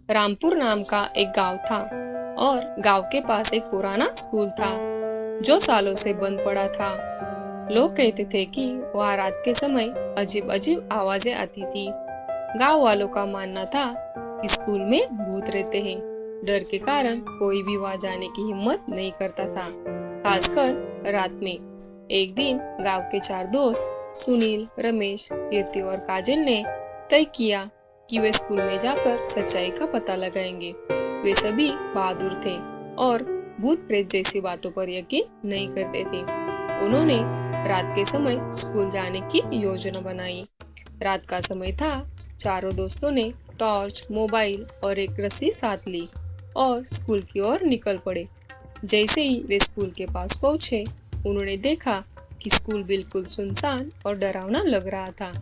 रामपुर नाम का एक गांव था और गांव के पास एक पुराना स्कूल था जो सालों से बंद पड़ा था। लोग कहते थे कि वहाँ रात के समय अजीब अजीब आवाजें आती थी। गांव वालों का मानना था कि स्कूल में भूत रहते हैं। डर के कारण कोई भी वहाँ जाने की हिम्मत नहीं करता था, खासकर रात में। एक दिन गांव के 4 दोस्त सुनील, रमेश, कीर्ति और काजल ने तय किया कि वे स्कूल में जाकर सच्चाई का पता लगाएंगे। वे सभी बहादुर थे और भूत प्रेत जैसी बातों पर यकीन नहीं करते थे। उन्होंने रात के समय स्कूल जाने की योजना बनाई। रात का समय था। चारों दोस्तों ने टॉर्च, मोबाइल और एक रस्सी साथ ली और स्कूल की ओर निकल पड़े। जैसे ही वे स्कूल के पास पहुंचे, उन्होंने देखा कि स्कूल बिल्कुल सुनसान और डरावना लग रहा था।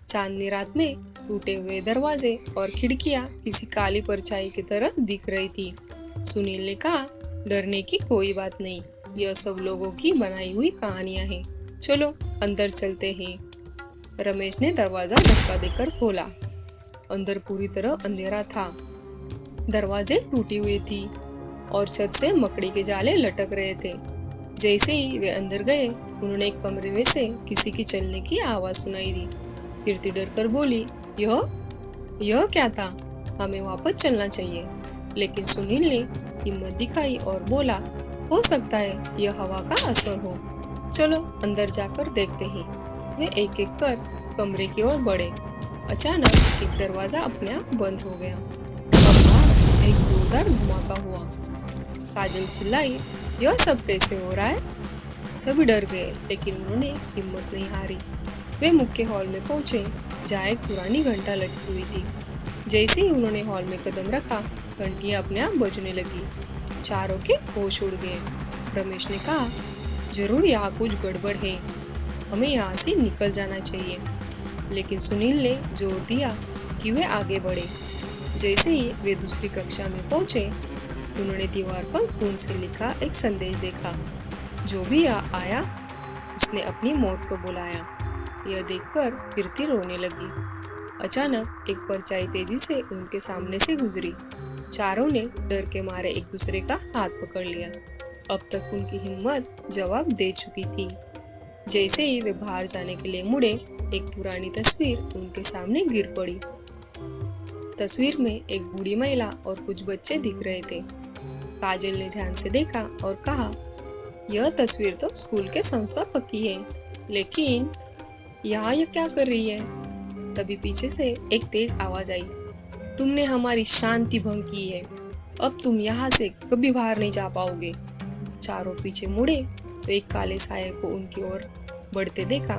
चांदनी रात में टूटे हुए दरवाजे और खिड़कियां किसी काली परछाई की तरह दिख रही थी। सुनील ने कहा, डरने की कोई बात नहीं, यह सब लोगों की बनाई हुई कहानियां हैं। चलो अंदर चलते हैं। रमेश ने दरवाजा धक्का देकर खोला। अंदर पूरी तरह अंधेरा था। दरवाजे टूटी हुई थी और छत से मकड़ी के जाले लटक रहे थे। जैसे ही वे अंदर गए, उन्होंने एक कमरे में से किसी की चलने की आवाज सुनाई दी। कीर्ति डरकर बोली, यह क्या था? हमें वापस चलना चाहिए। लेकिन सुनील ने हिम्मत दिखाई और बोला, हो सकता है यह हवा का असर हो। चलो अंदर जाकर देखते हैं। वे एक एक कर कमरे की ओर बढ़े। अचानक एक दरवाजा अपने आप बंद हो गया। अब बाहर एक जोरदार धमाका हुआ। काजल चिल्लाई, यह सब कैसे हो रहा है? सभी डर गए, लेकिन उन्होंने हिम्मत नहीं हारी। वे मुख्य हॉल में पहुंचे, जहाँ एक पुरानी घंटा लटकी हुई थी। जैसे ही उन्होंने हॉल में कदम रखा, घंटियां अपने आप बजने लगी। चारों के होश उड़ गए। रमेश ने कहा, जरूर यहाँ कुछ गड़बड़ है, हमें यहाँ से निकल जाना चाहिए। लेकिन सुनील ने जोर दिया कि वे आगे बढ़े। जैसे ही वे दूसरी कक्षा में पहुंचे, उन्होंने दीवार पर खून से लिखा एक संदेश देखा। जो भी आया उसने अपनी मौत को बुलाया। यह देखकर कीर्ति रोने लगी। अचानक एक परछाई तेजी से उनके सामने से गुजरी। चारों ने डर के मारे एक दूसरे का हाथ पकड़ लिया। अब तक उनकी हिम्मत जवाब दे चुकी थी। जैसे ही वे बाहर जाने के लिए मुड़े, एक पुरानी तस्वीर उनके सामने गिर पड़ी। तस्वीर में एक बूढ़ी महिला और कुछ बच्चे दिख रहे थे। काजल ने ध्यान से देखा और कहा, यह तस्वीर तो स्कूल के संस्थापक की है, लेकिन यहाँ यह क्या कर रही है? तभी पीछे से एक तेज आवाज आई, तुमने हमारी शांति भंग की है, अब तुम यहाँ से कभी बाहर नहीं जा पाओगे। चारों पीछे मुड़े तो एक काले साये को उनकी ओर बढ़ते देखा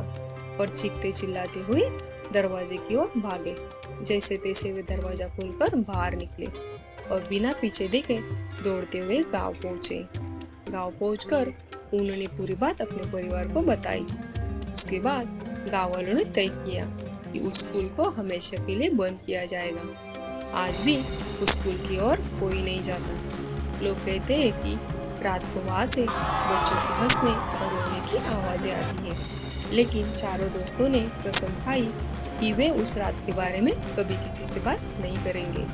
और चीखते चिल्लाते हुए दरवाजे की ओर भागे। जैसे तैसे वे दरवाजा खोलकर बाहर निकले और बिना पीछे देखे दौड़ते हुए गांव पहुंचे। गांव पहुंचकर उन्होंने पूरी बात अपने परिवार को बताई। उसके बाद गांव वालों ने तय किया कि उस स्कूल को हमेशा के लिए बंद किया जाएगा। आज भी उस स्कूल की ओर कोई नहीं जाता। लोग कहते हैं कि रात को वहां से बच्चों के हंसने और रोने की आवाजें आती है। लेकिन चारों दोस्तों ने कसम खाई कि वे उस रात के बारे में कभी किसी से बात नहीं करेंगे।